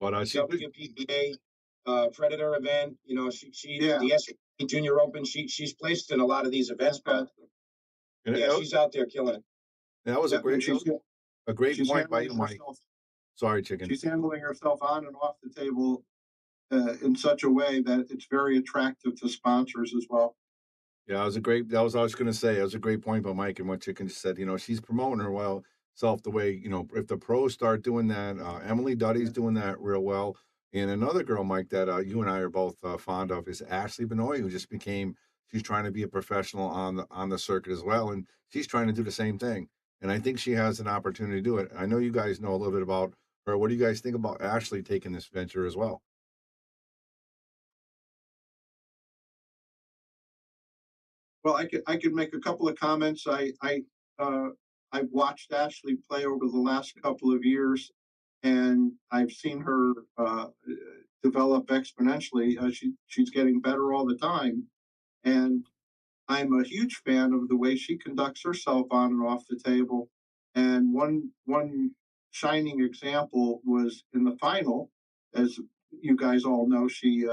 But WPBA Predator event. You know, Yeah. the SAP Junior Open. She's placed in a lot of these events, but and yeah, she's out there killing it. that was Yep, and a great she's point by handling you, Mike. herself. Sorry, chicken. She's handling herself on and off the table in such a way that it's very attractive to sponsors as well. Yeah, that was I was gonna say. That was a great point by Mike and what Chicken just said. You know, she's promoting her well self the way, you know, if the pros start doing that, Emily Duddy's doing that real well. And another girl, Mike, that you and I are both fond of is Ashley Benoit, who just became she's trying to be a professional on the circuit as well, and she's trying to do the same thing. And I think she has an opportunity to do it. I know you guys know a little bit about her. What do you guys think about Ashley taking this venture as well? Well, I could make a couple of comments. I've watched Ashley play over the last couple of years, and I've seen her develop exponentially. She's getting better all the time, and I'm a huge fan of the way she conducts herself on and off the table. And one shining example was in the final, as you guys all know, she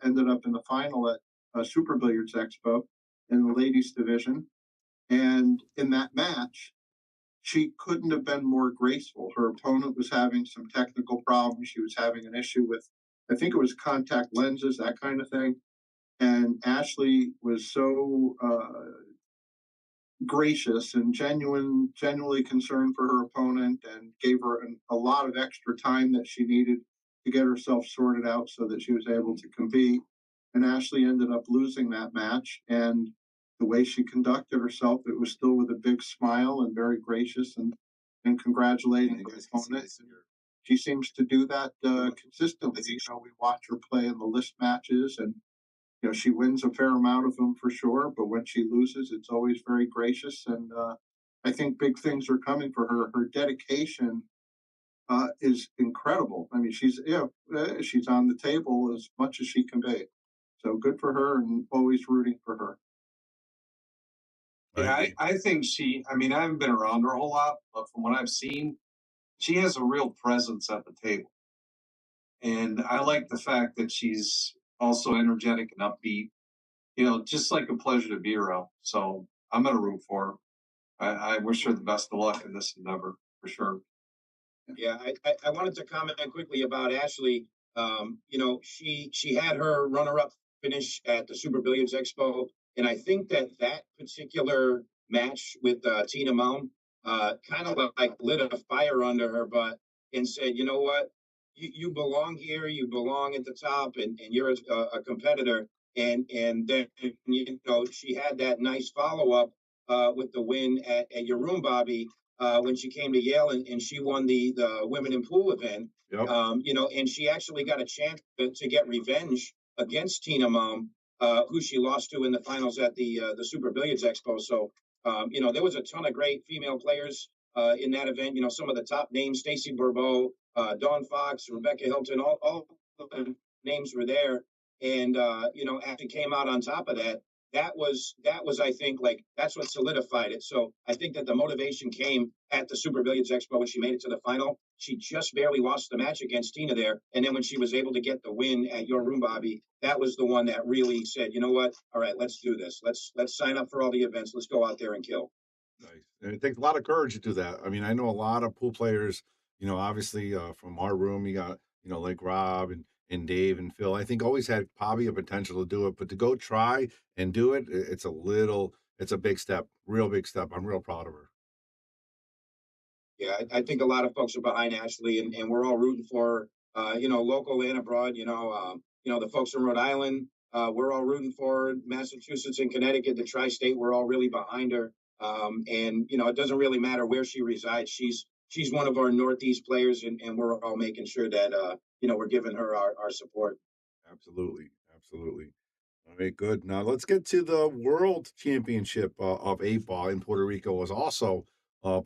ended up in the final at Super Billiards Expo in the ladies division, and in that match, she couldn't have been more graceful. Her opponent was having some technical problems. She was having an issue with, I think it was contact lenses, that kind of thing. And Ashley was so gracious and genuinely concerned for her opponent, and gave her a lot of extra time that she needed to get herself sorted out so that she was able to compete. And Ashley ended up losing that match. And the way she conducted herself, it was still with a big smile and very gracious, and congratulating her opponent. She seems to do that consistently. You know, we watch her play in the list matches, and you know, she wins a fair amount of them for sure, but when she loses, it's always very gracious. And I think big things are coming for her. Her dedication is incredible. I mean, she's on the table as much as she can be. So good for her, and always rooting for her. Yeah, I think I mean, I haven't been around her a whole lot, but from what I've seen, she has a real presence at the table. And I like the fact that she's also energetic and upbeat, you know, just like a pleasure to be around. So I'm going to root for her. I wish her the best of luck in this endeavor for sure. Yeah, I wanted to comment quickly about Ashley. You know, she had her runner-up finish at the Super Billiards Expo, and I think that particular match with Tina Moan kind of like lit a fire under her butt and said, you know what, you belong here, you belong at the top, and you're a competitor. And then you know she had that nice follow-up with the win at your room, Bobby, when she came to Yale, and she won the women in pool event. Yep. You know, and she actually got a chance to get revenge against Tina Mom, who she lost to in the finals at the Super Billiards Expo. So, you know, there was a ton of great female players in that event. You know, some of the top names: Stacy Bourbeau, Dawn Fox, Rebecca Hilton, all the names were there. And you know, after came out on top of that, that was I think like that's what solidified it. So I think that the motivation came at the Super Billiards Expo when she made it to the final. She just barely lost the match against Tina there, and then when she was able to get the win at your room, Bobby, that was the one that really said, you know what? All right, let's do this. Let's sign up for all the events. Let's go out there and kill. Nice. And it takes a lot of courage to do that. I mean, I know a lot of pool players, you know, obviously from our room, you got, you know, like Rob and Dave and Phil, I think always had probably a potential to do it, but to go try and do it, it's a big step, real big step. I'm real proud of her. Yeah, I think a lot of folks are behind Ashley, and we're all rooting for her, you know, local and abroad. You know, the folks in Rhode Island, we're all rooting for her. Massachusetts and Connecticut, the tri-state, we're all really behind her. And you know, it doesn't really matter where she resides. She's one of our Northeast players, and we're all making sure that you know we're giving her our support. Absolutely. Absolutely. All right, good. Now let's get to the World Championship of eight ball in Puerto Rico was also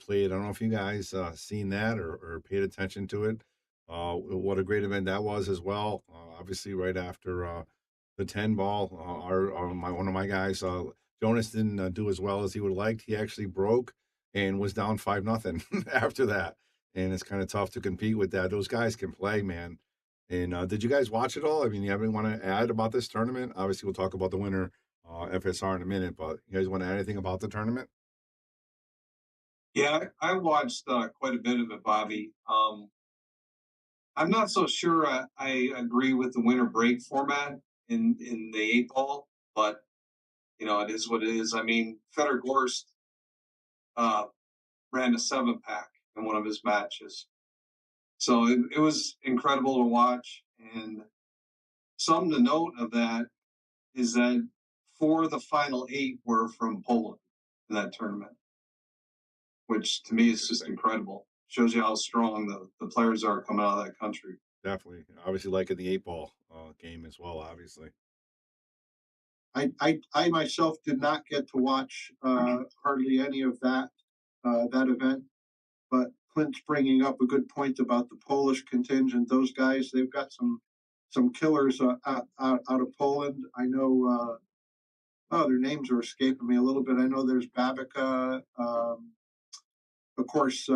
played. I don't know if you guys seen that or paid attention to it. What a great event that was as well. Obviously, right after the 10 ball, one of my guys, Jonas didn't do as well as he would have liked. He actually broke and was down 5-0 after that. And it's kind of tough to compete with that. Those guys can play, man. And did you guys watch it all? I mean, you have anything want to add about this tournament? Obviously, we'll talk about the winner, FSR, in a minute. But you guys want to add anything about the tournament? Yeah, I watched quite a bit of it, Bobby. I'm not so sure I agree with the winter break format in the 8 ball, but it is what it is. I mean, Feder Gorst uh, ran a 7 pack in one of his matches, so it was incredible to watch. And something to note of that is that 4 of the final 8 were from Poland in that tournament, which to me is just incredible. Shows you how strong the players are coming out of that country. Definitely. Obviously, like in the 8 ball game as well, obviously. I myself did not get to watch hardly any of that event, but Clint's bringing up a good point about the Polish contingent. Those guys, they've got some killers out of Poland. I know. Oh, their names are escaping me a little bit. I know there's Babica, of course.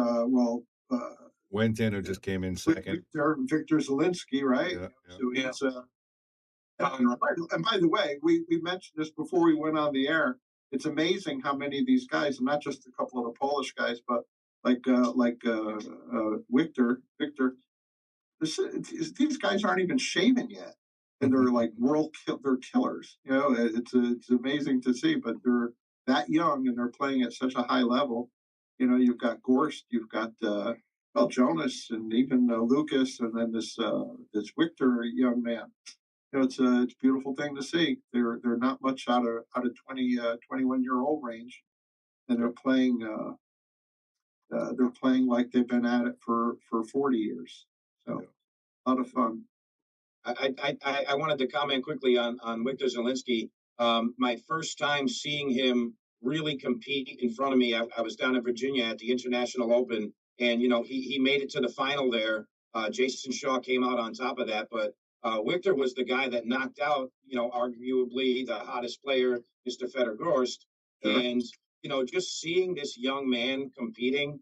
Winton, who just came in second. Victor Zelinsky, right? Yeah, yeah. So he's. And by the way, we mentioned this before we went on the air. It's amazing how many of these guys, and not just a couple of the Polish guys, but Victor. These guys aren't even shaven yet, and they're like they're killers. It's amazing to see, but they're that young and they're playing at such a high level. You've got Gorst, you've got Jonas, and even Lucas, and then this Victor young man. It's a beautiful thing to see. They're not much out of 21-year-old range, and they're playing like they've been at it for 40 years. So a lot of fun. I wanted to comment quickly on Victor Zelinsky. My first time seeing him really compete in front of me, I was down in Virginia at the International Open, and he made it to the final there. Jason Shaw came out on top of that, but Victor was the guy that knocked out, arguably the hottest player, Mr. Feder Gorst. Sure. And just seeing this young man competing,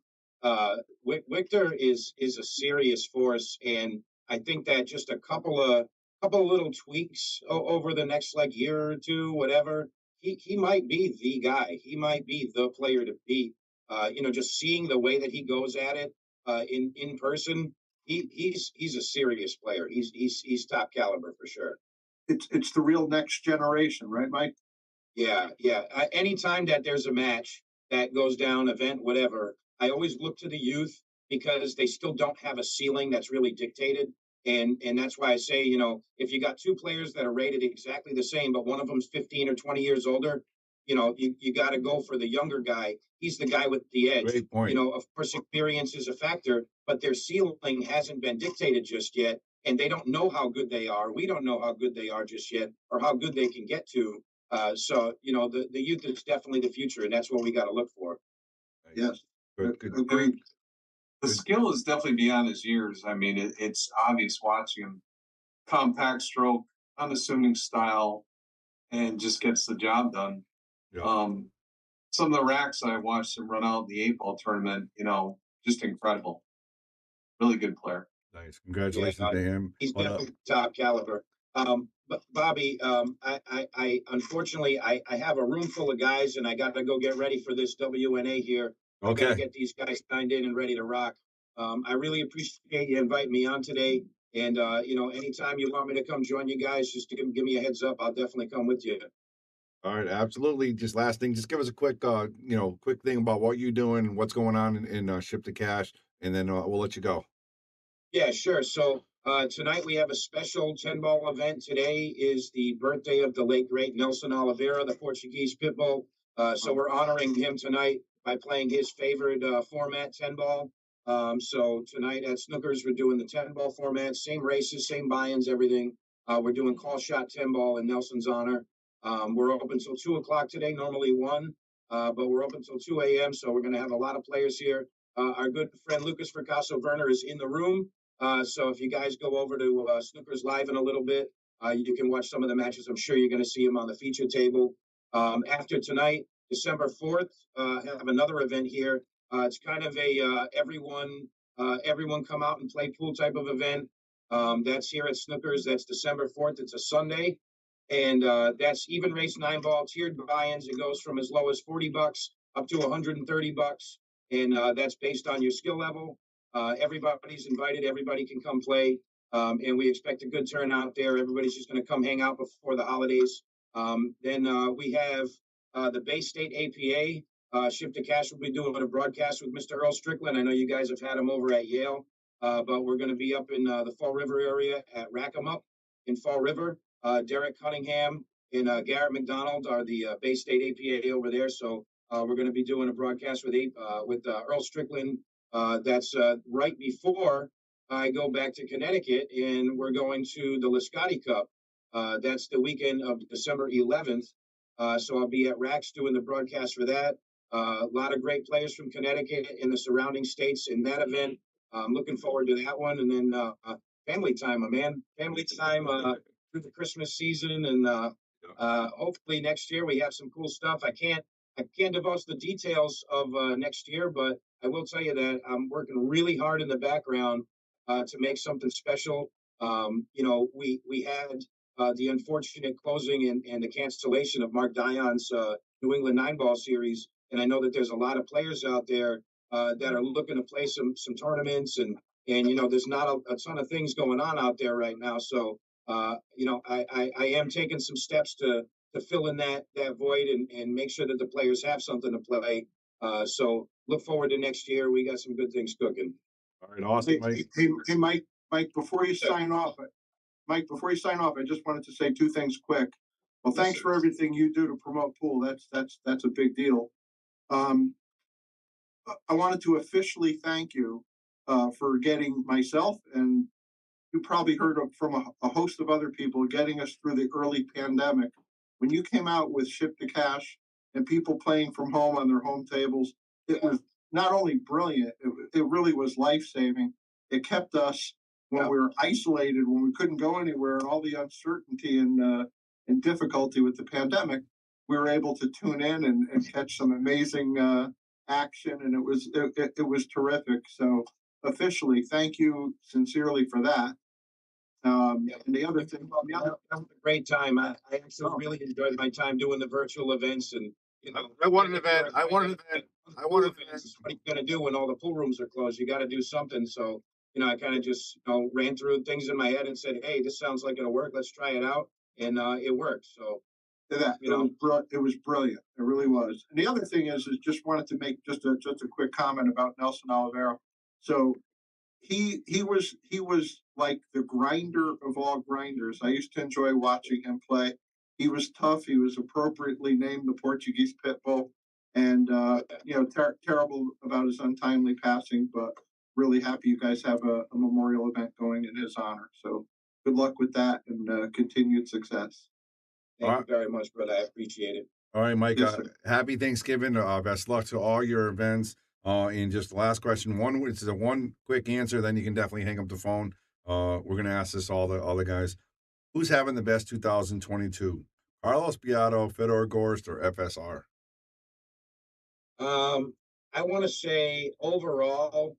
Victor is a serious force, and I think that just a couple of little tweaks over the next year or two, whatever, he might be the guy. He might be the player to beat. Just seeing the way that he goes at it in person, he's a serious player. He's top caliber for sure. It's the real next generation, right, Mike? Yeah. Anytime that there's a match that goes down, event, whatever, I always look to the youth because they still don't have a ceiling that's really dictated. And that's why I say, if you got two players that are rated exactly the same, but one of them's 15 or 20 years older, you got to go for the younger guy. He's the guy with the edge. Great point. Of course, experience is a factor, but their ceiling hasn't been dictated just yet. And they don't know how good they are. We don't know how good they are just yet or how good they can get to. So the youth is definitely the future, and that's what we got to look for. Yes, Good. agreed. The skill is definitely beyond his years. I mean, it's obvious watching him. Compact stroke, unassuming style, and just gets the job done. Yeah. Some of the racks I watched him run out in the 8 ball tournament, just incredible. Really good player. Nice. Congratulations to him. He's definitely top caliber. But Bobby, I unfortunately I have a room full of guys, and I got to go get ready for this WNA here. I got to get these guys signed in and ready to rock. I really appreciate you inviting me on today. And anytime you want me to come join you guys, just to give me a heads up. I'll definitely come with you. All right, absolutely. Just last thing, just give us a quick, quick thing about what you're doing and what's going on in Ship to Cash, and then we'll let you go. Yeah, sure. So tonight we have a special 10-ball event. Today is the birthday of the late, great Nelson Oliveira, the Portuguese pit bull. So we're honoring him tonight by playing his favorite format, 10-ball. So tonight at Snookers, we're doing the 10-ball format, same races, same buy-ins, everything. We're doing call shot 10-ball in Nelson's honor. We're open until 2 o'clock today, normally 1, but we're open until 2 a.m., so we're going to have a lot of players here. Our good friend Lucas Fracasso Werner is in the room. So if you guys go over to Snookers Live in a little bit, you can watch some of the matches. I'm sure you're going to see him on the feature table. After tonight, December 4th, have another event here. It's kind of a everyone come out and play pool type of event. That's here at Snookers. That's December 4th. It's a Sunday. And that's even race 9-ball tiered buy-ins. It goes from as low as $40 up to $130. And that's based on your skill level. Everybody's invited. Everybody can come play. And we expect a good turnout there. Everybody's just going to come hang out before the holidays. Then we have the Bay State APA. Ship to Cash will be doing a broadcast with Mr. Earl Strickland. I know you guys have had him over at Yale, but we're going to be up in the Fall River area at Rack 'em Up in Fall River. Derek Cunningham and Garrett McDonald are the Bay State APA over there. So we're going to be doing a broadcast with Earl Strickland. That's right before I go back to Connecticut, and we're going to the Lascotti Cup. That's the weekend of December 11th. So I'll be at Rax doing the broadcast for that. A lot of great players from Connecticut and the surrounding states in that event. I'm looking forward to that one. And then family time, man. Family time through the Christmas season. And hopefully next year we have some cool stuff. I can't divulge the details of next year, but I will tell you that I'm working really hard in the background to make something special. We had the unfortunate closing and the cancellation of Mark Dion's New England 9-ball series. And I know that there's a lot of players out there that are looking to play some tournaments and there's not a ton of things going on out there right now. So, I am taking some steps to fill in that void and make sure that the players have something to play. So look forward to next year. We got some good things cooking. All right, awesome, Mike. Hey, Mike, before you sign off, I just wanted to say two things quick. Well, thanks for everything you do to promote pool. That's a big deal. I wanted to officially thank you for getting myself, and you probably heard from a host of other people, getting us through the early pandemic. When you came out with Ship to Cash and people playing from home on their home tables, it was not only brilliant, it really was life-saving. It kept us, when we were isolated, when we couldn't go anywhere, and all the uncertainty and difficulty with the pandemic, we were able to tune in and catch some amazing action, and it was terrific. So officially, thank you sincerely for that. And the other thing, That was a great time. I actually really enjoyed my time doing the virtual events, and I want an event. I want an event. I want an event. What are you going to do when all the pool rooms are closed? You got to do something. So I kind of just ran through things in my head and said, "Hey, this sounds like it'll work. Let's try it out," and it worked. So it was brilliant. It really was. And the other thing is just wanted to make just a quick comment about Nelson Oliveira. So he was like the grinder of all grinders. I used to enjoy watching him play. He was tough. He was appropriately named the Portuguese pit bull, and terrible about his untimely passing. But really happy you guys have a memorial event going in his honor. So good luck with that and continued success. Thank you very much, brother. I appreciate it. All right, Mike. Yes, happy Thanksgiving. Best luck to all your events. And just the last question, it's a one quick answer, then you can definitely hang up the phone. We're gonna ask this all the guys. Who's having the best 2022? Carlos Beato, Fedor Gorst, or FSR? I want to say overall,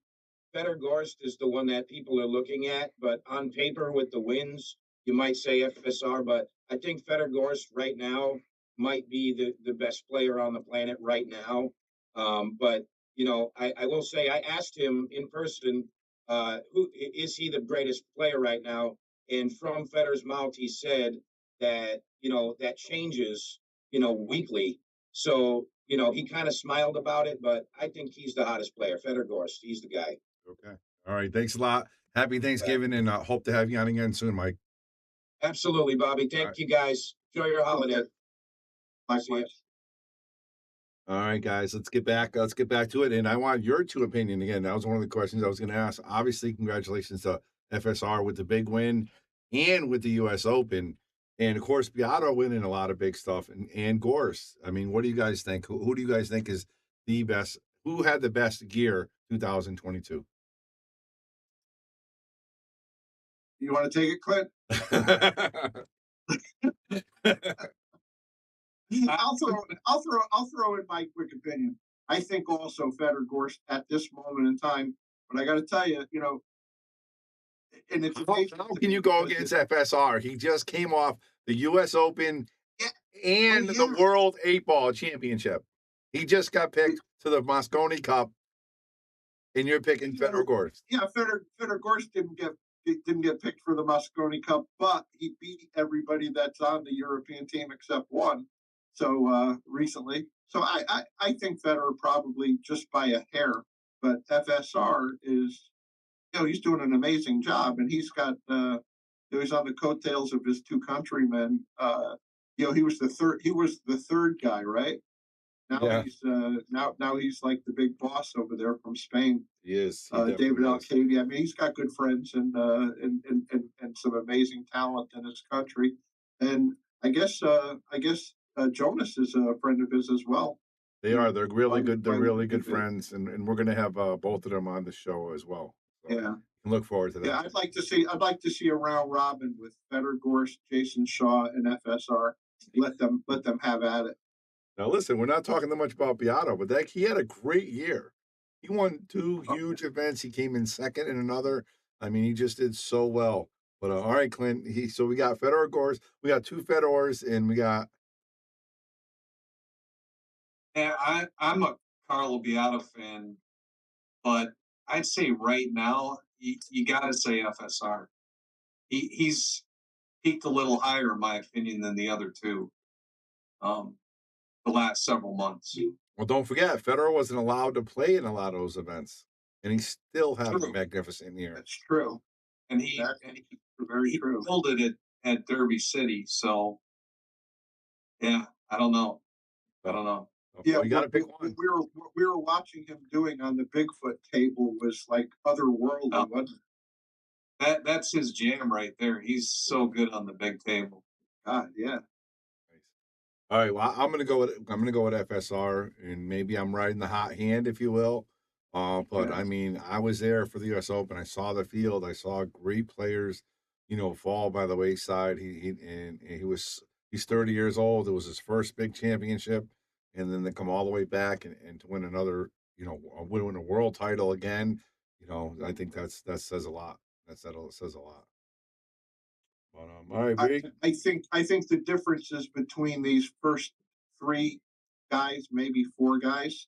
Fedor Gorst is the one that people are looking at, but on paper with the wins, you might say FSR, but I think Fedor Gorst right now might be the best player on the planet right now. But I will say I asked him in person, who is he the greatest player right now? And from Fedor's mouth, he said that that changes weekly. So he kind of smiled about it, but I think he's the hottest player, Fedor Gorst. He's the guy. Okay. All right. Thanks a lot. Happy Thanksgiving, and hope to have you on again soon, Mike. Absolutely, Bobby. Thank you, guys. Enjoy your holiday. Likewise. All right, guys, let's get back to it. And I want your two opinion again. That was one of the questions I was going to ask. Obviously, congratulations to FSR with the big win and with the U.S. Open. And of course, Beato winning a lot of big stuff and Gorst. I mean, what do you guys think? Who do you guys think is the best? Who had the best gear 2022? You want to take it, Clint? I'll throw in my quick opinion. I think also Fedor Gorst at this moment in time, but I got to tell you, and it's How amazing how to can me you go because against FSR? He just came off the US Open yeah, and oh the yeah, World 8-Ball Championship. He just got picked to the Mosconi Cup, and you're picking you Federer know, Gorst. yeah. Federer Gorst didn't get picked for the Mosconi Cup, but he beat everybody that's on the European team except one. So recently, so I think Federer probably just by a hair, but FSR is, he's doing an amazing job, and he's got he was on the coattails of his two countrymen. He was the third. He was the third guy, right? Now Yeah, now he's like the big boss over there from Spain. he is. He David definitely is. Alcady. I mean, he's got good friends and some amazing talent in his country. And I guess Jonas is a friend of his as well. They He are. They're really played good. They're played with really him a good bit. friends, and we're gonna have both of them on the show as well. So Yeah, look forward to yeah. that. I'd like to see a round robin with Federer, Gorst, Jason Shaw, and FSR. Let them have at it. Now, listen, we're not talking that much about Beato, but that he had a great year. He won two Oh, huge events. He came in second in another. I mean, he just did so well. But all right, Clint. So we got Federer Gorst. We got two Federers, and we got Yeah, I'm a Carlo Beato fan, but I'd say right now you got to say FSR. He's peaked a little higher, in my opinion, than the other two. Um, the last several months. well. Don't forget, Federer wasn't allowed to play in a lot of those events, and he still had a True, magnificent year. that's true. and he That's and he, very he true. killed it at Derby City. So yeah, I don't know. I So, don't know. Yeah, well, you got to pick what one. we were watching him doing on the Bigfoot table was like otherworldly, Uh, wasn't it? that's his jam right there. He's so good on the big table. God, yeah, Nice. All right. Well, I'm gonna go with FSR, and maybe I'm riding the hot hand, if you will. But yeah. I mean, I was there for the U.S. Open. I saw the field. I saw great players, fall by the wayside. He's 30 years old. It was his first big championship, and then to come all the way back and to win another, win a world title again. I think that says a lot. Says a lot. But all right, I, big. I think the differences between these first three guys, maybe four guys,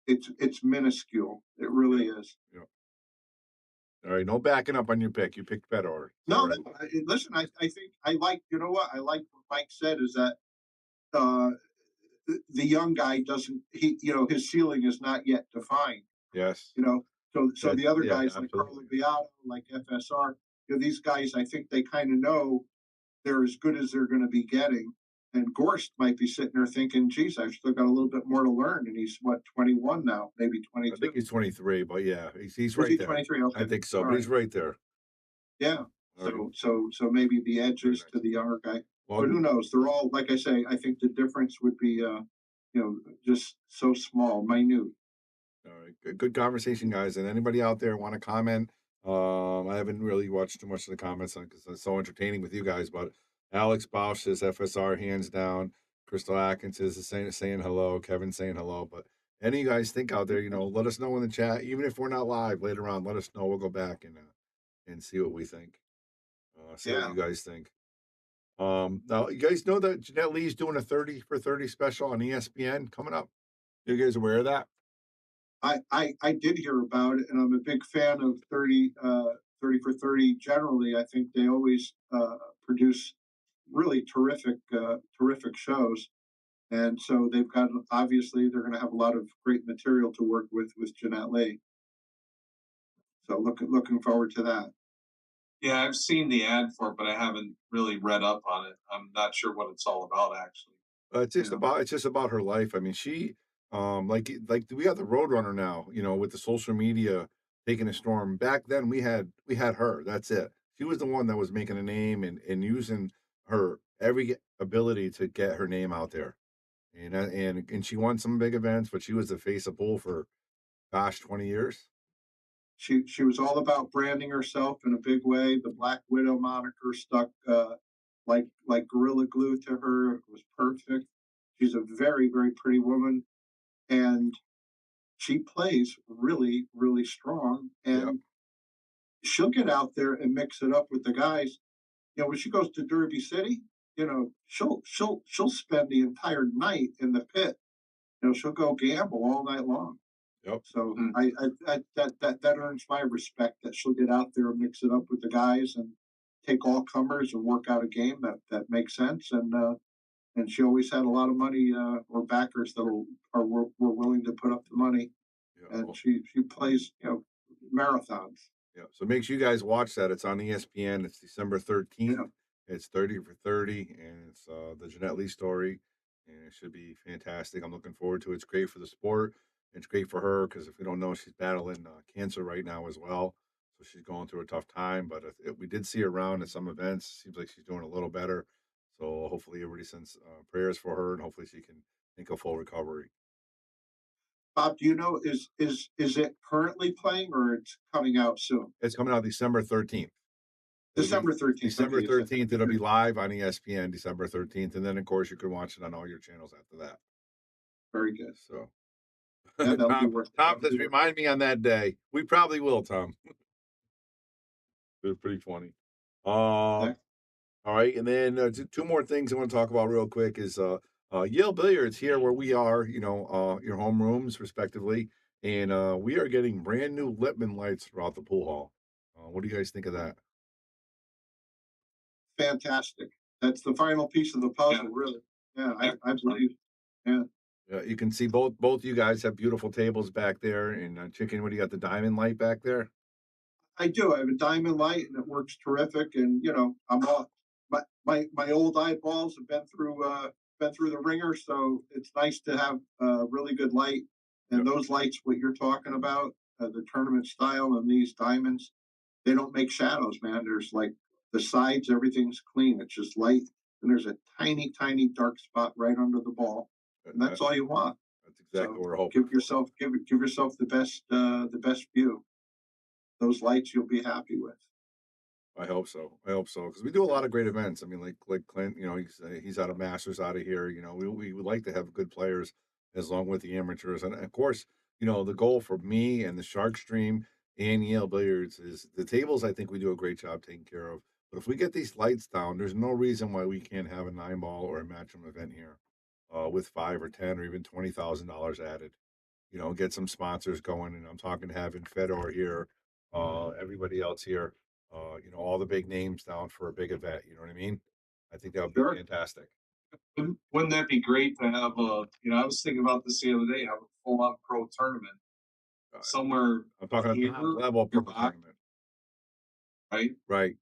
it's minuscule. It Yeah, really is. yeah. All right, no backing up on your pick. You picked Fedor. It's all No, no. right. Listen, I think I like. You know what? I like what Mike said is that uh, the young guy doesn't. His ceiling is not yet defined. Yes. You know, so the other Yeah, guys like Carlo absolutely. Beato, like FSR, these guys, I think they kind of know they're as good as they're going to be getting. And Gorst might be sitting there thinking, geez, I've still got a little bit more to learn. And he's what, 21 now, maybe I think 22. he's 23, but yeah, he's Is right he there. 23? I Okay. think so, All but right. he's right there. Yeah. All right, So maybe the very edges to nice. the younger guy. Well, But who knows? They're all, like I say, I think the difference would be, just so small, minute. all right, good conversation, guys. And anybody out there want to comment? I haven't really watched too much of the comments because it's so entertaining with you guys. But Alex Bausch says FSR hands down. Crystal Atkins is saying hello. Kevin saying hello. But any of you guys think out there, let us know in the chat. Even if we're not live later on, let us know. We'll go back and see what we think. See what Yeah. you guys think. Now you guys know that Jeanette Lee's doing a 30 for 30 special on ESPN coming up. You guys aware of that? I did hear about it, and I'm a big fan of 30 for 30 generally. I think they always produce really terrific shows. And so obviously they're going to have a lot of great material to work with Jeanette Lee. So looking forward to that. Yeah, I've seen the ad for it, but I haven't really read up on it. I'm not sure what it's all about, actually. Yeah. It's just about her life. I mean, she like we got the Roadrunner now, with the social media taking a storm. Back then we had her. That's it. She was the one that was making a name and using her every ability to get her name out there. And she won some big events, but she was the face of bull for 20 years. She was all about branding herself in a big way. The Black Widow moniker stuck like gorilla glue to her. It was perfect. She's a very, very pretty woman, and she plays really, really strong. Yep. And she'll get out there and mix it up with the guys. When she goes to Derby City, she'll spend the entire night in the pit. She'll go gamble all night long. Yep. So that earns my respect that she'll get out there and mix it up with the guys and take all comers and work out a game that makes sense. And she always had a lot of money or backers that were willing to put up the money. Yeah. And she plays marathons. Yeah. So make sure you guys watch that. It's on ESPN. It's December 13th. Yeah. It's 30 for 30, and it's the Jeanette Lee story, and it should be fantastic. I'm looking forward to it. It's great for the sport. It's great for her because if you don't know, she's battling cancer right now as well. So she's going through a tough time. But we did see her around at some events. Seems like she's doing a little better. So hopefully everybody sends prayers for her, and hopefully she can make a full recovery. Bob, do you know is it currently playing or it's coming out soon? It's coming out December 13th. December 13th. December 13th, it'll be live on ESPN December 13th. And then, of course, you can watch it on all your channels after that. Very good. So, Yeah, Tom says, remind me on that day. We probably will, Tom. It's pretty funny. All right. And then two more things I want to talk about real quick is Yale Billiards here where we are, your home rooms, respectively. And we are getting brand new Lippmann lights throughout the pool hall. What do you guys think of that? Fantastic. That's the final piece of the puzzle, really. Yeah, I believe. Yeah. You can see both you guys have beautiful tables back there. And Chicken, what do you got? The diamond light back there? I do. I have a diamond light, and it works terrific. And I'm all my old eyeballs have been through the ringer, so it's nice to have a really good light. And those lights, what you're talking about, the tournament style, and these diamonds, they don't make shadows, man. There's like the sides, everything's clean. It's just light, and there's a tiny, tiny dark spot right under the ball, and that's all you want. That's exactly what we're hoping. Give yourself the best view. Those lights you'll be happy with. I hope so. Because we do a lot of great events. I mean, like Clint, he's out of Masters out of here. We would like to have good players as long with the amateurs. And of course, the goal for me and the Shark Stream and Yale Billiards is the tables. I think we do a great job taking care of. But if we get these lights down, there's no reason why we can't have a 9-ball or a matchroom event here with 5 or 10 or even $20,000 added. Get some sponsors going. And I'm talking having Fedor here, everybody else here. All the big names down for a big event. You know what I mean? I think that would be fantastic. Wouldn't that be great to have I was thinking about this the other day, have a full-on pro tournament somewhere. I'm talking about top level pro tournament. Right? Right.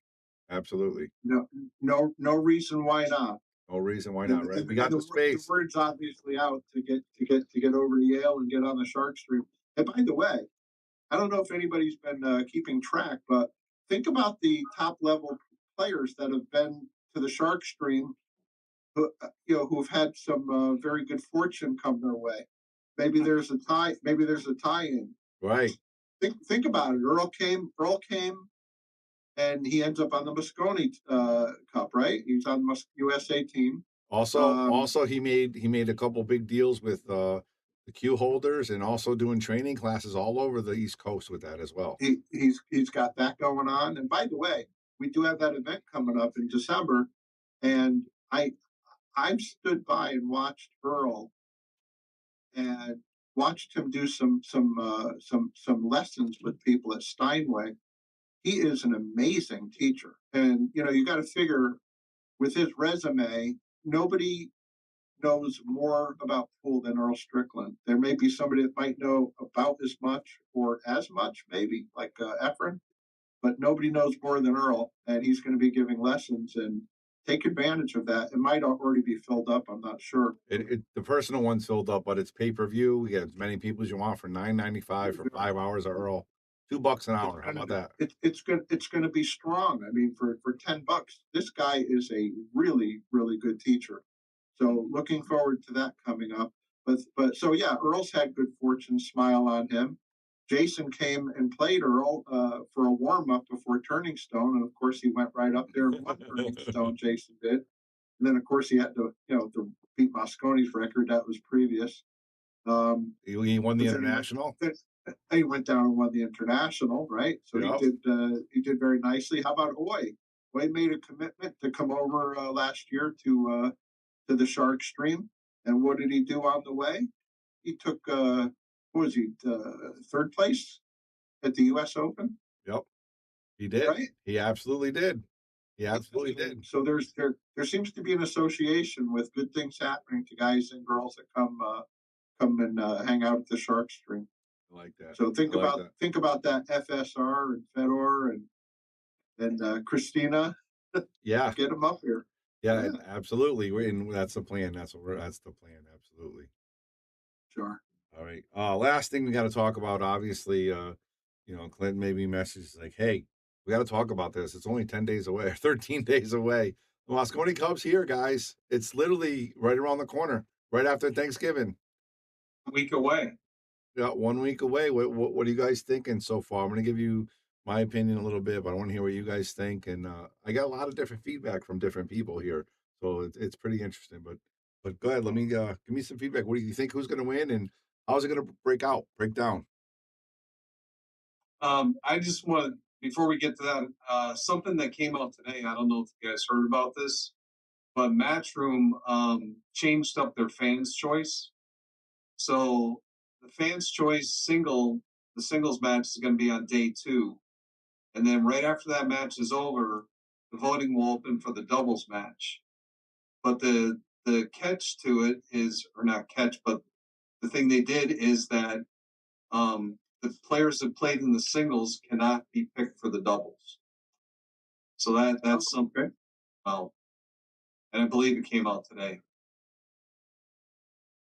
Absolutely. No reason why not. No reason why not, right? We got the space. The word's obviously out to get over to Yale and get on the Shark Stream. And by the way, I don't know if anybody's been keeping track, but think about the top level players that have been to the Shark Stream, who've had some very good fortune come their way. Maybe there's a tie. Maybe there's a tie-in. Right. Think about it. Earl came, and he ends up on the Moscone Cup. Right. He's on the USA team. Also, he made a couple big deals with the queue holders and also doing training classes all over the East Coast with that as well. He's got that going on. And by the way, we do have that event coming up in December, and I've stood by and watched Earl and watched him do some lessons with people at Steinway. He is an amazing teacher, and you got to figure with his resume, nobody knows more about pool than Earl Strickland. There may be somebody that might know about as much or as much, maybe like Efren, but nobody knows more than Earl, and he's going to be giving lessons and take advantage of that. It might already be filled up. I'm not sure. The personal one's filled up, but it's pay-per-view. We get as many people as you want for $9.95 for 5 hours of Earl. $2 an hour. How about that? It's going to be strong. I mean, for $10, this guy is a really, really good teacher. So looking forward to that coming up. But so yeah, Earl's had good fortune smile on him. Jason came and played Earl for a warm up before Turning Stone, and of course he went right up there and won Turning Stone. Jason did, and then of course he had to to beat Moscone's record that was previous. He won the international. He went down and won the international, right? So Yep. he did very nicely. How about Hoy? Hoy made a commitment to come over last year to the Shark Stream, and what did he do on the way? He took what was he third place at the U.S. Open, Yep. He did. right? He absolutely did. He absolutely did. So there seems to be an association with good things happening to guys and girls that come and hang out at the Shark Stream. I like that. So I like that. think about that FSR and Fedor and Christina. Yeah. Get them up here. Yeah, Yeah. and absolutely. And that's the plan. That's the plan. Absolutely. Sure. All right. Last thing we got to talk about, obviously, Clinton maybe messages like, hey, we got to talk about this. It's only 10 days away, 13 days away. The Moscone Cup's here, guys. It's literally right around the corner, right after Thanksgiving. A week away. Yeah, 1 week away. What are you guys thinking so far? I'm going to give you my opinion a little bit, but I want to hear what you guys think. And I got a lot of different feedback from different people here, so it's pretty interesting. But go ahead, let me give me some feedback. What do you think? Who's going to win, and how's it going to break down? I just want, before we get to that, something that came out today. I don't know if you guys heard about this, but Matchroom changed up their fans' choice. So the fans' choice the singles match is going to be on day 2, and then right after that match is over, the voting will open for the doubles match. But the catch to it is, or not catch, but the thing they did is that the players that played in the singles cannot be picked for the doubles. So that's something. Well, and I believe it came out today.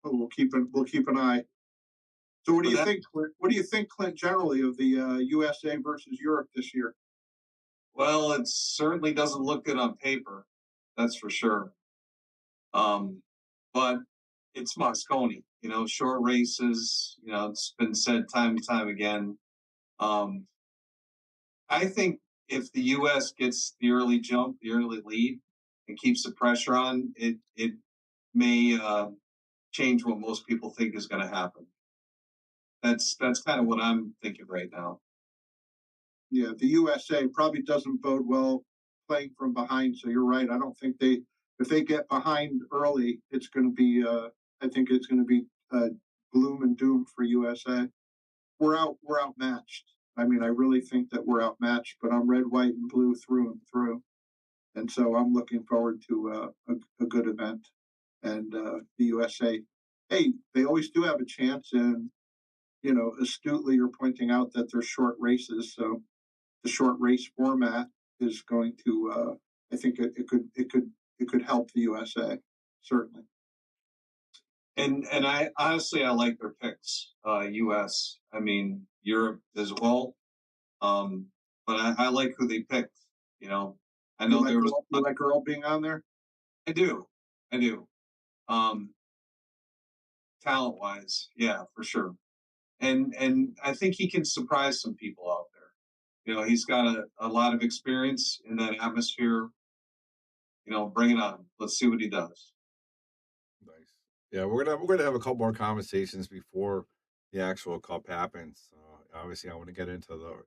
Oh, we'll keep an eye. So what do you think? What do you think, Clint, generally of the USA versus Europe this year? Well, it certainly doesn't look good on paper, that's for sure. But it's Moscone, short races. It's been said time and time again. I think if the U.S. gets the early jump, the early lead, and keeps the pressure on, it may change what most people think is going to happen. That's kind of what I'm thinking right now. Yeah, the USA probably doesn't bode well playing from behind. So you're right. I don't think if they get behind early, it's going to be. I think it's going to be gloom and doom for USA. We're outmatched. I mean, I really think that we're outmatched. But I'm red, white, and blue through and through, and so I'm looking forward to a good event. And the USA, hey, they always do have a chance. And astutely, you're pointing out that they're short races, so the short race format is going to. I think it could help the USA certainly. And I honestly I like their picks. U.S. I mean Europe as well. But I like who they picked. I know you like Earl being on there. I do. Talent wise, yeah, for sure. And I think he can surprise some people out there. He's got a lot of experience in that atmosphere. Bring it on. Let's see what he does. Nice. Yeah, we're gonna have a couple more conversations before the actual cup happens. Obviously, I want to get into the.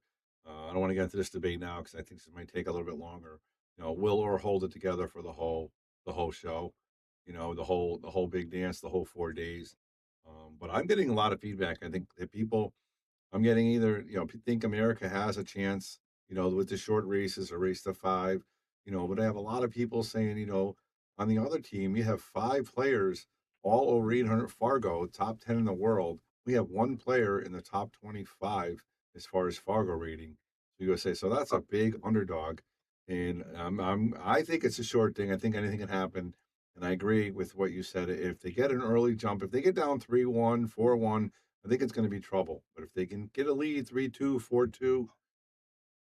I don't want to get into this debate now because I think this might take a little bit longer. Will or hold it together for the whole show. The whole big dance, the whole 4 days. But I'm getting a lot of feedback. I think that people I'm getting either, think America has a chance, with the short races, a race to five, but I have a lot of people saying, on the other team, you have five players all over 800 Fargo, top 10 in the world. We have one player in the top 25 as far as Fargo rating for USA. So that's a big underdog. And I think it's a short thing. I think anything can happen. And I agree with what you said. If they get an early jump, if they get down 3-1, 4-1, I think it's going to be trouble. But if they can get a lead 3-2, 4-2,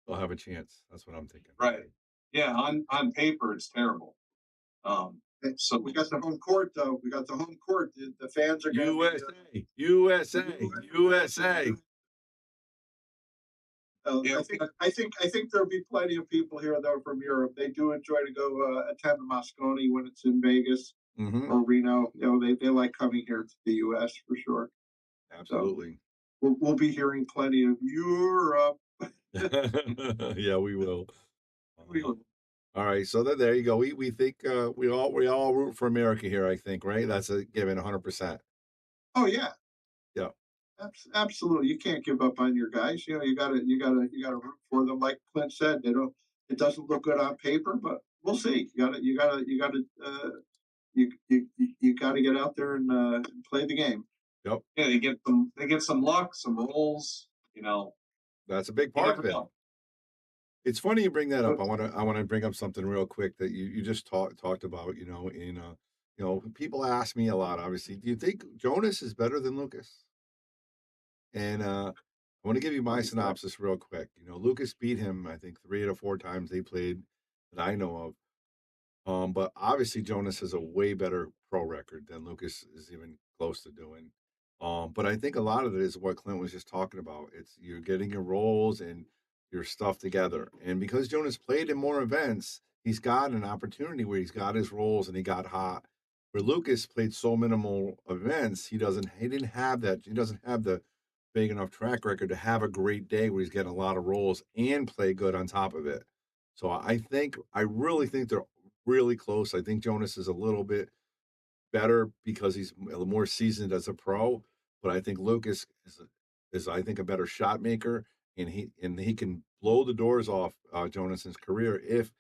they'll have a chance. That's what I'm thinking. Right. Yeah. On paper, it's terrible. So we got the home court, though. We got the home court. The fans are going to USA. Yeah. I think there'll be plenty of people here though from Europe. They do enjoy to go attend the Moscone when it's in Vegas or Reno. They like coming here to the U.S. for sure. Absolutely. we'll be hearing plenty of Europe. Yeah, we will. We Uh, will. all right, so there you go. We think we all root for America here. I think, right? That's a given, 100%. Oh yeah, Yeah, absolutely. You can't give up on your guys. You know, you gotta root for them. Like Clint said, they don't. It doesn't look good on paper, but we'll see. You gotta get out there and play the game. yep. Yeah, they get some luck, some rolls. You know, That's a big you part never of it. know. It's funny you bring that up. But I want to bring up something real quick that you just talked about. People ask me a lot. Obviously, do you think Jonas is better than Lucas? And I want to give you my synopsis real quick. Lucas beat him, I think, 3 out of 4 times they played that I know of. But obviously Jonas has a way better pro record than Lucas is even close to doing. But I think a lot of it is what Clint was just talking about. It's you're getting your roles and your stuff together. And because Jonas played in more events, he's got an opportunity where he's got his roles and he got hot. Where Lucas played so minimal events, he didn't have that. He doesn't have the big enough track record to have a great day where he's getting a lot of roles and play good on top of it. So I really think they're really close. I think Jonas is a little bit better because he's more seasoned as a pro, but I think Lucas is I think a better shot maker, and he can blow the doors off Jonas's career if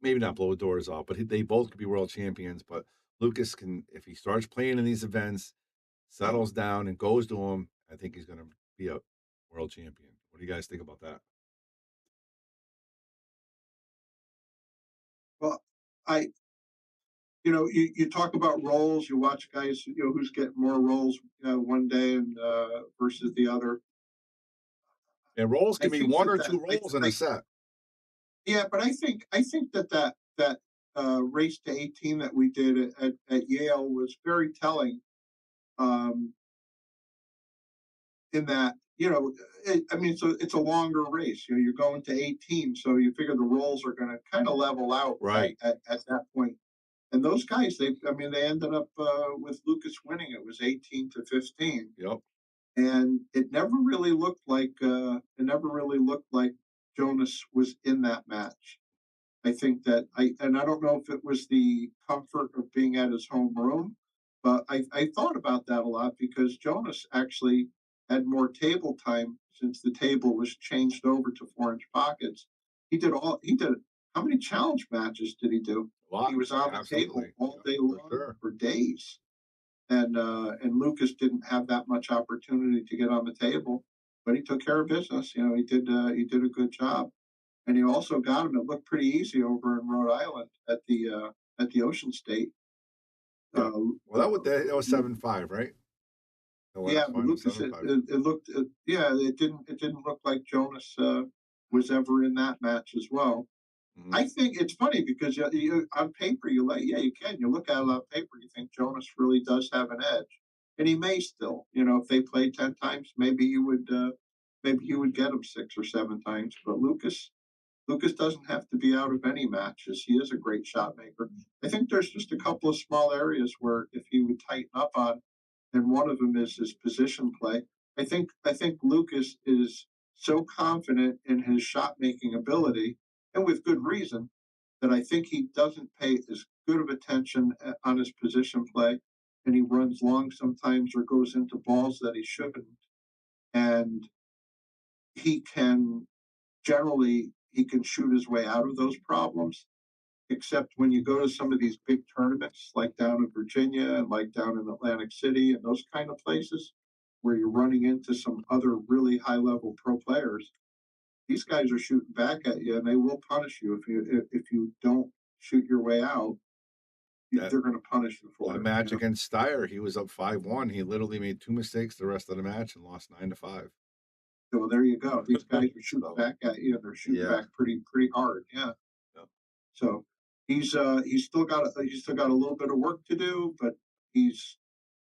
maybe not blow the doors off, but they both could be world champions. But Lucas can if he starts playing in these events, settles down and goes to them. I think he's going to be a world champion. What do you guys think about that? well, I you talk about roles. You watch guys, who's getting more roles one day and versus the other. And roles I can be think one that or that two roles in a set. yeah, but I think that race to 18 that we did at Yale was very telling. Um, in that I mean, so it's a longer race. You're going to 18, so you figure the roles are going to kind of level out Right. at that point. And those guys, they ended up with Lucas winning. It was 18-15, Yep. and it never really looked like Jonas was in that match. I think that I don't know if it was the comfort of being at his home room, but I thought about that a lot because Jonas actually had more table time since the table was changed over to 4-inch pockets. He did how many challenge matches did he do? A lot. He was on the table Absolutely. all Yep, day for long sure. for days. And Lucas didn't have that much opportunity to get on the table, but he took care of business. He did a good job, and he also got him. It looked pretty easy over in Rhode Island at the Ocean State. Yeah. Uh, Well, uh, that was 7-5, right? The yeah, last but final Lucas, seven it, five. it, it looked, yeah, it didn't look like Jonas was ever in that match as well. Mhm. I think it's funny because on paper you look at it on paper, you think Jonas really does have an edge, and he may still. If they played 10 times, maybe he would get him 6 or 7 times. But Lucas doesn't have to be out of any matches. He is a great shot maker. I think there's just a couple of small areas where if he would tighten up on, and one of them is his position play. I think Lucas is so confident in his shot making ability, and with good reason, that I think he doesn't pay as good of attention on his position play, and he runs long sometimes or goes into balls that he shouldn't. And he can he can shoot his way out of those problems. Except when you go to some of these big tournaments, like down in Virginia and like down in Atlantic City and those kind of places, where you're running into some other really high level pro players, these guys are shooting back at you, and they will punish you if you don't shoot your way out. That They're going to punish you for that it. match against Steyer, he was up 5-1. He literally made 2 mistakes the rest of the match and lost 9-5. So there you go. These guys are shooting So, back at you, and they're shooting yeah. back pretty hard. Yeah. Yep. So he's still got a little bit of work to do, but he's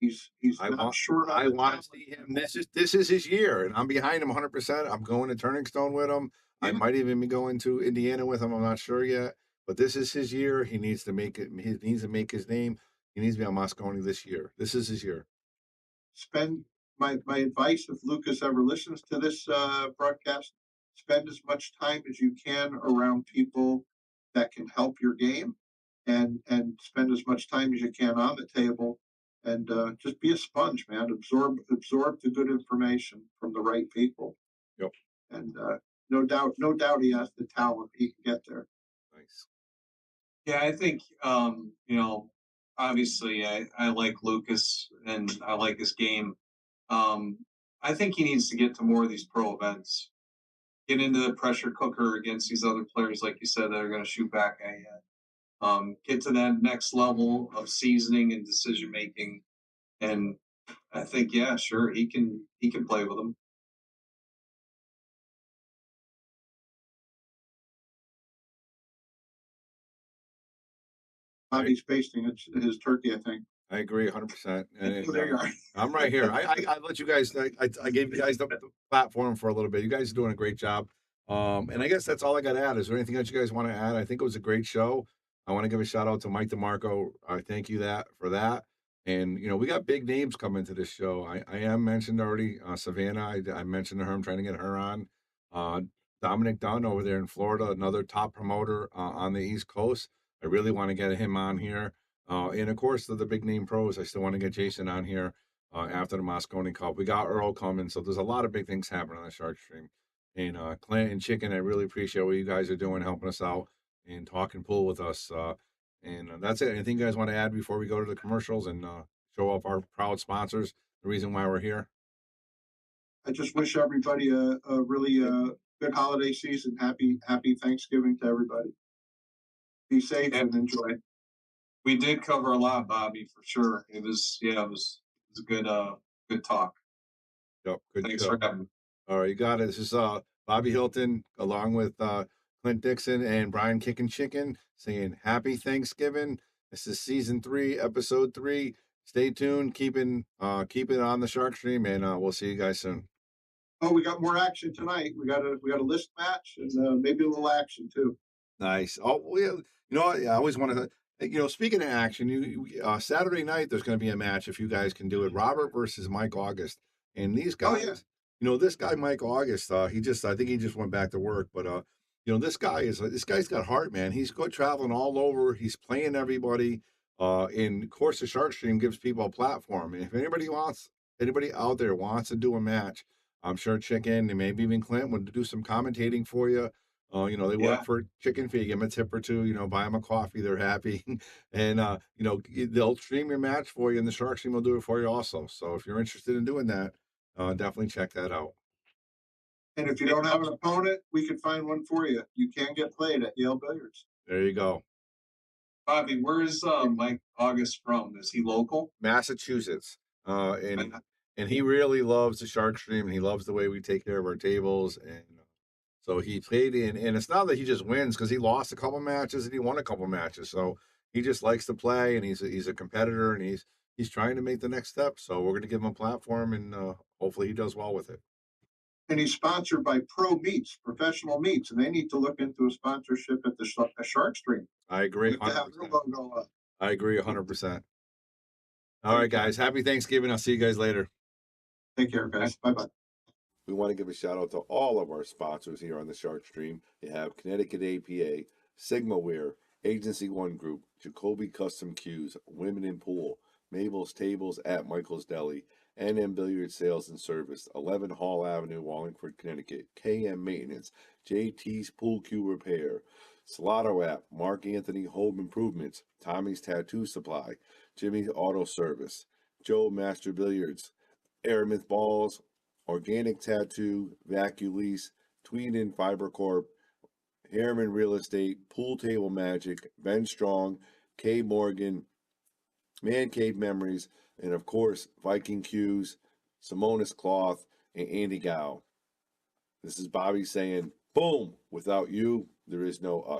not short on I the want to talent. see him. This is his year, and I'm behind him 100%. I'm going to Turning Stone with him. I Yeah. might even be going to Indiana with him. I'm not sure yet, but this is his year. He needs to make it. He needs to make his name. He needs to be on Moscone this year. This is his year. Spend my advice, if Lucas ever listens to this broadcast, spend as much time as you can around people that can help your game, and spend as much time as you can on the table, and just be a sponge, man. Absorb the good information from the right people, Yep. and no doubt he has the talent. He can get there. Nice. Yeah, I think obviously I like Lucas and I like his game. I think he needs to get to more of these pro events. Get into the pressure cooker against these other players, like you said, that are going to shoot back at you. Get to that next level of seasoning and decision making, and I think, yeah, sure, he can play with them. Bobby's pasting his turkey, I think. I agree 100%. And There you are. I'm right here. I let you guys, I gave you guys the platform for a little bit. You guys are doing a great job. And I guess that's all I got to add. Is there anything else you guys want to add? I think it was a great show. I want to give a shout out to Mike DeMarco. I thank you for that. And, we got big names coming to this show. I am mentioned already, Savannah. I mentioned her. I'm trying to get her on. Uh, Dominic Dunn over there in Florida, another top promoter on the East Coast. I really want to get him on here. And of course, the big name pros. I still want to get Jason on here after the Moscone Cup. We got Earl coming, so there's a lot of big things happening on the Shark Stream. And Clint and Chicken, I really appreciate what you guys are doing, helping us out and talking pool with us. And that's it. Anything you guys want to add before we go to the commercials and show off our proud sponsors, the reason why we're here? I just wish everybody a really good holiday season. Happy Thanksgiving to everybody. Be safe and enjoy. We did cover a lot, Bobby, for sure. It was a good talk. Yep, good Thanks show. for having me. All right, you got it. This is Bobby Hilton along with Clint Dixon and Brian Kickin' Chicken saying happy Thanksgiving. This is season 3, episode 3. Stay tuned. Keep it on the Shark Stream, and we'll see you guys soon. Oh, we got more action tonight. We got a list match and maybe a little action too. Nice. Oh, well, I always want to. Speaking of action, Saturday night there's going to be a match if you guys can do it. Robert versus Mike August, and these guys. Oh, yeah. This guy Mike August. I think he just went back to work, but this guy's got heart, man. He's good traveling all over. He's playing everybody. And of course, the Shark Stream gives people a platform. And if anybody out there wants to do a match, I'm sure Chicken and maybe even Clint would do some commentating for you. They work for Chicken Fee, give them a tip or two, buy them a coffee, they're happy. And, they'll stream your match for you, and the Shark Stream will do it for you also. So if you're interested in doing that, definitely check that out. And if you don't have an opponent, we can find one for you. You can get played at Yale Billiards. There you go. Bobby, where is Mike August from? Is he local? Massachusetts. And he really loves the Shark Stream, and he loves the way we take care of our tables. And so he played and it's not that he just wins because he lost a couple matches and he won a couple matches. So he just likes to play, and he's a competitor, and he's trying to make the next step. So we're going to give him a platform, and hopefully he does well with it. And he's sponsored by Professional Meats, and they need to look into a sponsorship at the Shark Stream. I agree. I agree 100%. All right, guys. Happy Thanksgiving. I'll see you guys later. Take care, guys. Bye-bye. We want to give a shout out to all of our sponsors here on the Shark Stream. You have Connecticut APA, Sigma Wear, Agency One Group, Jacoby Custom Cues, Women in Pool, Mabel's Tables at Michael's Deli, NM Billiard Sales and Service, 11 Hall Avenue, Wallingford, Connecticut, KM Maintenance, JT's Pool Cue Repair, Salado App, Mark Anthony Home Improvements, Tommy's Tattoo Supply, Jimmy's Auto Service, Joe Master Billiards, Airmouth Balls, Organic Tattoo, Vaculease, Tweeden Fiber Corp, Harriman Real Estate, Pool Table Magic, Ben Strong, K Morgan, Man Cave Memories, and of course, Viking Cues, Simonis Cloth, and Andy Gow. This is Bobby saying, boom, without you, there is no us.